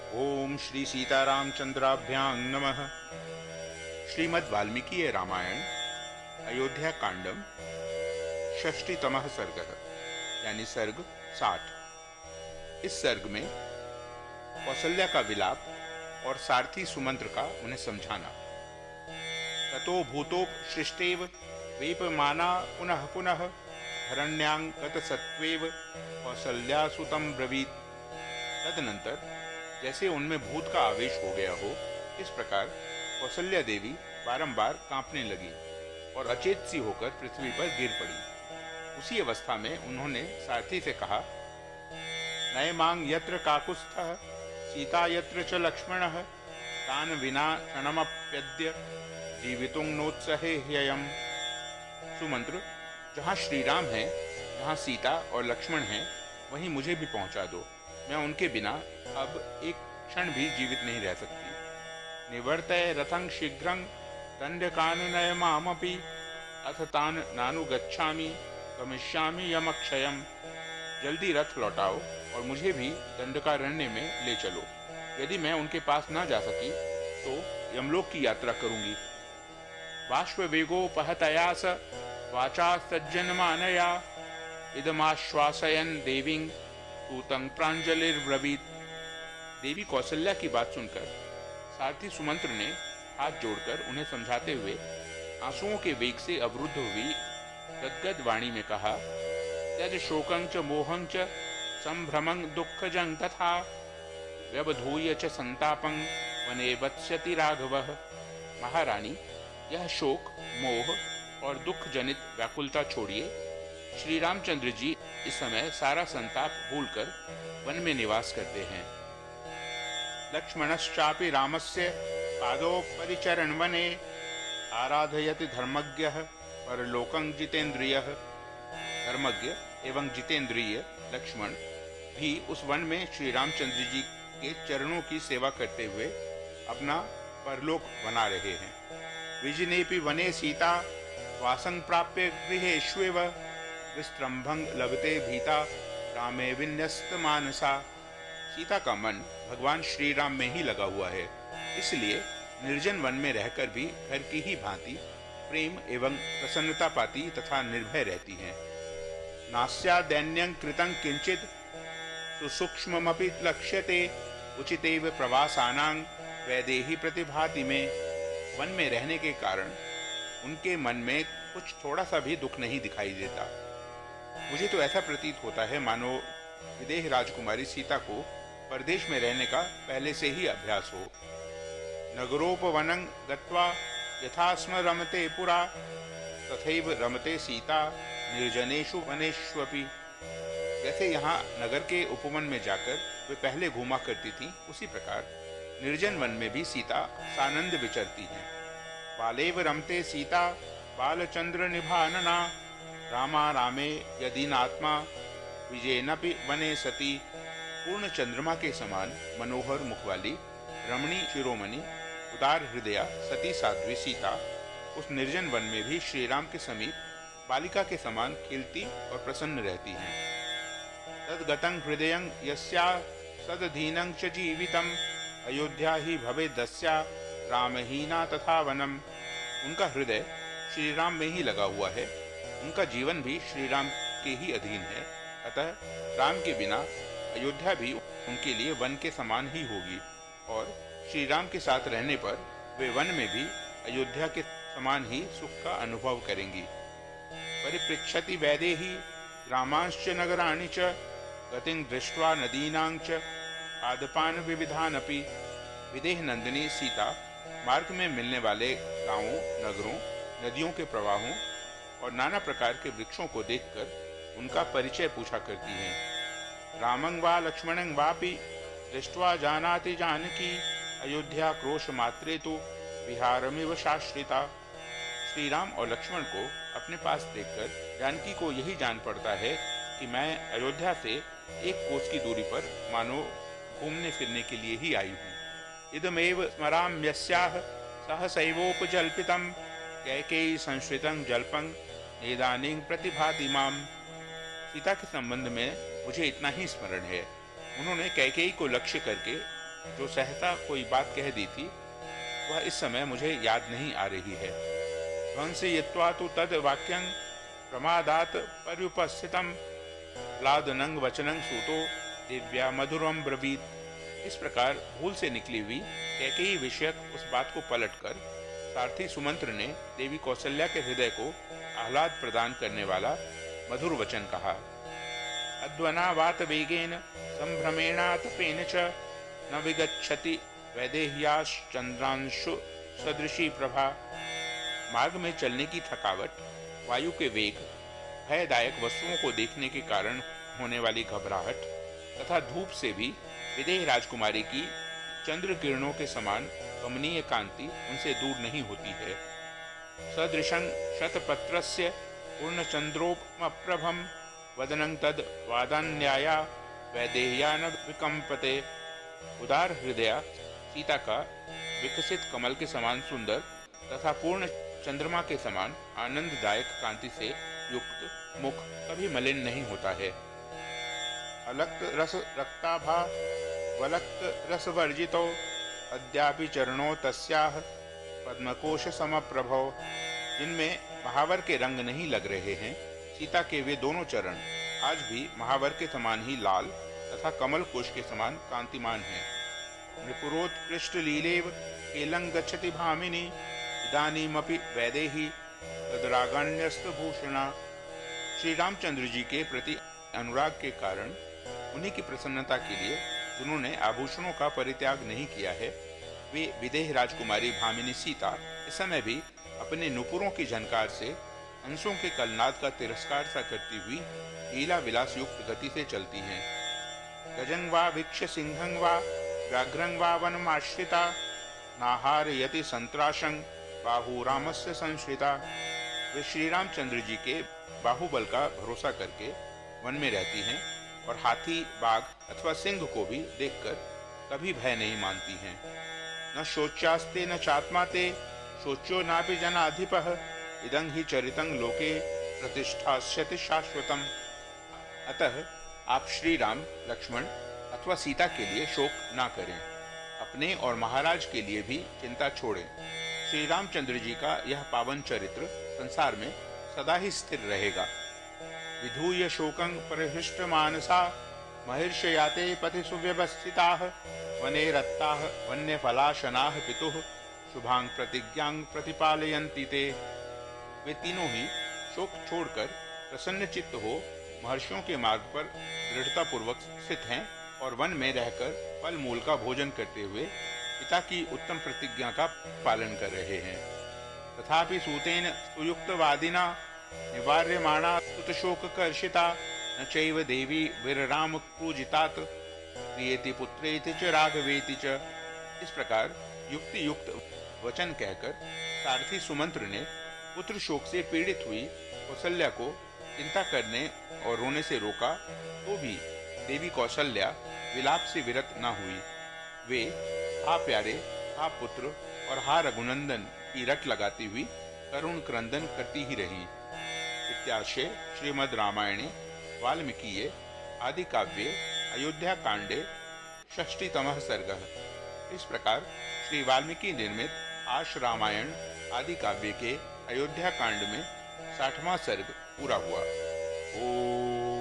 ओम श्री सीतारामचंद्राभ्यां नमः। श्रीमद् वाल्मीकि रामायण अयोध्या कांडम षष्टितमः सर्गः यानी सर्ग 60। इस सर्ग में कौसल्या का विलाप और सारथी सुमंत्र का उन्हें समझाना। ततो भूतोपसृष्टेव वेपमाना पुनः पुनः हरण्यां गतसत्त्वेव कौसल्यासुतं ब्रवीत। तदनंतर जैसे उनमें भूत का आवेश हो गया हो, इस प्रकार कौसल्या देवी बारंबार कांपने लगी और अचेत सी होकर पृथ्वी पर गिर पड़ी। उसी अवस्था में उन्होंने सारथी से कहा, नयमांग यत्र काकुत्स्थः सीता यत्र च लक्ष्मणः तान विना क्षणमप्यद्य जीवितुं नोत्सहे ह्ययम्। सुमंत्र, जहाँ श्री राम है, जहाँ सीता और लक्ष्मण हैं, वहीं मुझे भी पहुँचा दो। मैं उनके बिना अब एक क्षण भी जीवित नहीं रह सकती। निवर्तय रथं शीघ्रं दंडकानुनयमामपि अथ तान नानुगच्छामि गमिष्यामि यमक्षयम्। जल्दी रथ लौटाओ और मुझे भी दंडकारण्य में ले चलो। यदि मैं उनके पास न जा सकी तो यमलोक की यात्रा करूंगी। बाष्पवेगोपहतया स वाचा सज्जनमानया इदमाश्वासयन् देवीं सूतं प्राञ्जलिर्ब्रवीत। देवी कौसल्या की बात सुनकर सारथी सुमंत्र ने हाथ जोड़कर उन्हें समझाते हुए आंसुओं के वेग से अवरुद्ध हुई गदगद वाणी में कहा, त्यज शोकं च मोहं च संभ्रमं दुःखजं तथा व्यवधूय च संतापं वने वत्स्यति राघवः। महारानी, यह शोक, मोह और दुख जनित व्याकुलता छोड़िए। श्री रामचंद्र जी इस समय सारा संताप भूलकर वन में निवास करते हैं। लक्ष्मणश्चापि रामस्य पादोपरिचरण वने आराधयति धर्मज्ञः परलोकं जितेन्द्रियः। धर्मज्ञ एवं जितेंद्रिय लक्ष्मण भी उस वन में श्री रामचंद्र जी के चरणों की सेवा करते हुए अपना परलोक बना रहे हैं। विजिनेपि वने सीता वासं प्राप्य गृहेष्वेव विस्त्रम्भं लभते भीता रामे विन्यस्त मानसा। सीता का मन भगवान श्री राम में ही लगा हुआ है, इसलिए निर्जन वन में रहकर भी घर की ही भांति प्रेम एवं प्रसन्नता पाती तथा निर्भय रहती हैं। नास्या दैन्यं कृतं किंचित सुसूक्ष्ममपि लक्ष्यते उचितेव प्रवासानां वैदेही प्रतिभाति में। वन में रहने के कारण उनके मन में कुछ थोड़ा सा भी दुख नहीं दिखाई देता। मुझे तो ऐसा प्रतीत होता है मानो विदेह राजकुमारी सीता को परदेश में रहने का पहले से ही अभ्यास हो। नगरोपवनं गत्वा यथा स्म रमते पुरा तथैव रमते सीता निर्जनेषु वनेष्वपि। जैसे यहाँ नगर के उपवन में जाकर वे पहले घूमा करती थीं, उसी प्रकार निर्जन वन में भी सीता सानंद विचरती हैं। बालेव रमते सीता बालचंद्र निभानना रामा रामे यदीनात्मा विजयनपि वने सती। पूर्ण चंद्रमा के समान मनोहर मुख वाली रमणी शिरोमणि उदार हृदया सती साध्वी सीता उस निर्जन वन में भी श्री राम के समीप बालिका के समान खिलती और प्रसन्न रहती हैं। तद्गतं हृदयं यस्या सदधीनं च जीवितम् अयोध्या ही भवेदस्या रामहीना तथा वनम। उनका हृदय श्री राम में ही लगा हुआ है, उनका जीवन भी श्री राम के ही अधीन है। अतः राम के बिना अयोध्या भी उनके लिए वन के समान ही होगी और श्री राम के साथ रहने पर वे वन में भी अयोध्या के समान ही सुख का अनुभव करेंगी। परिपृच्छति वैदेही ग्रामांश्च नगराणि च गतिं दृष्ट्वा नदीनां च आदपान विविधानपि। विदेह नंदिनी सीता मार्ग में मिलने वाले गांवों, नगरों, नदियों के प्रवाहों और नाना प्रकार के वृक्षों को देखकर उनका परिचय पूछा करती हैं। रामं वा लक्ष्मणं वापि दृष्ट्वा जानाति जानकी अयोध्या क्रोश मात्रे तो विहारमिव शाश्रिता। श्री राम और लक्ष्मण को अपने पास देखकर जानकी को यही जान पड़ता है कि मैं अयोध्या से एक कोस की दूरी पर मानो घूमने फिरने के लिए ही आई हूँ। इदमेव स्मराम्यस्याः सहसैवोपजल्पितं कैकेयी संश्रितं जल्पं नेदानीं प्रतिभाति माम्। सीता के संबंध में मुझे इतना ही स्मरण है। उन्होंने कैकेयी को लक्ष्य करके जो सहसा कोई बात कह दी थी वह इस समय मुझे याद नहीं आ रही है। ध्वंसयित्वा तु तद वाक्यं प्रमादात पर्युपस्थितं लादनं वचनं सूतो दिव्या मधुरम ब्रवीत। इस प्रकार भूल से निकली हुई कैकेयी विषयक उस बात को पलटकर सारथी सुमंत्र ने देवी कौशल्या के हृदय को आह्लाद प्रदान करने वाला मधुर वचन कहा। अध्वनावात वेगेन संभ्रमेणातपेन च न विगच्छति वैदेह्याश्चंद्रांशु सदृशी प्रभा। मार्ग में चलने की थकावट, वायु के वेग, भयदायक वस्तुओं को देखने के कारण होने वाली घबराहट तथा धूप से भी विदेह राजकुमारी की चंद्र किरणों के समान कमनीय कांति उनसे दूर नहीं होती है। सदृशं शतपत्रस्य पूर्णचंद्रोपमप्रभं वदनं तद वादान्याया वैदेह्या न विकंपते। उदार हृदया सीता का विकसित कमल के समान सुंदर तथा पूर्ण चंद्रमा के समान आनंददायक कांति से युक्त मुख कभी मलिन नहीं होता है। अलक्त रस रक्ताभा वलक्त रस वर्जितो अद्यापि चरणों तस्याह पद्मकोश समप्रभो। जिनमें महावर के रंग नहीं लग रहे हैं, सीता के वे दोनों चरण आज भी महावर के समान ही लाल तथा कमल कोश के समान कांतिमान हैं। नृपुरोत्कृष्ट लीलेव केलं गच्छति भामिनी इदानीमपि वैदेही तदरागण्यस्त भूषणा। श्री रामचंद्र जी के प्रति अनुराग के कारण उन्हीं की प्रसन्नता के लिए जिन्होंने आभूषणों का परित्याग नहीं किया है, वे विदेह राजकुमारी भामिनी सीता इस समय भी अपने नुपुरों की झनकार से हंसों के कलनाद का तिरस्कार सा करती हुई लीला विलास युक्त गति से चलती हैं। गजं वा वीक्ष्य सिंहं वा व्याघ्रं वा वनमाश्रिता नाहारयति संत्राशं बाहु रामस्य संश्रिता। वे श्री रामचंद्र जी के बाहुबल का भरोसा करके वन में रहती हैं और हाथी, बाघ अथवा सिंह को भी देखकर कभी भय नहीं मानती हैं। न शोच्यास्ते न चात्माते शोच्यो नापि जनाधिपः इदं हि चरितं लोके प्रतिष्ठास्यति शाश्वतम्। अतः आप श्री राम, लक्ष्मण अथवा सीता के लिए शोक ना करें, अपने और महाराज के लिए भी चिंता छोड़ें। श्री रामचंद्र जी का यह पावन चरित्र संसार में सदा ही स्थिर रहेगा। विधूय शोकं परिहृष्ट मानसा महिर्षयाते पथि सुव्यवस्थिताः वने रत्ताः वन्यफलाशनाः पितुः शुभांग प्रतिज्ञांग प्रतिपालयन्ति ते। वे तीनों ही शोक छोड़कर प्रसन्न चित्त हो महर्षियों के मार्ग पर दृढ़ता पूर्वक स्थित हैं और वन में रहकर फल मूल का भोजन करते हुए पिता की उत्तम प्रतिज्ञा का पालन कर रहे हैं। तथापि सूतेन सुयुक्तवादिना निवार्यमाणा सुतशोककर्षिता न चैव देवी वीरराम पूजितात प्रियेति पुत्रेति च राघवेति च। इस प्रकार युक्ति युक्त वचन कहकर सारथी सुमंत्र ने पुत्र शोक से पीड़ित हुई कौशल्या को चिंता करने और रोने से रोका, तो भी देवी कौशल्या विलाप से विरत न हुई। वे हा प्यारे, हा पुत्र और हा रघुनंदन की रट लगाती हुई करुण क्रंदन करती ही रही। इत्याशय श्रीमद् रामायणे वाल्मीकीये आदि काव्ये अयोध्या कांडे षष्टितमः सर्गः। इस प्रकार श्री वाल्मीकि निर्मित आश रामायण आदि काव्य के अयोध्या कांड में 60वां सर्ग पूरा हुआ। ओम।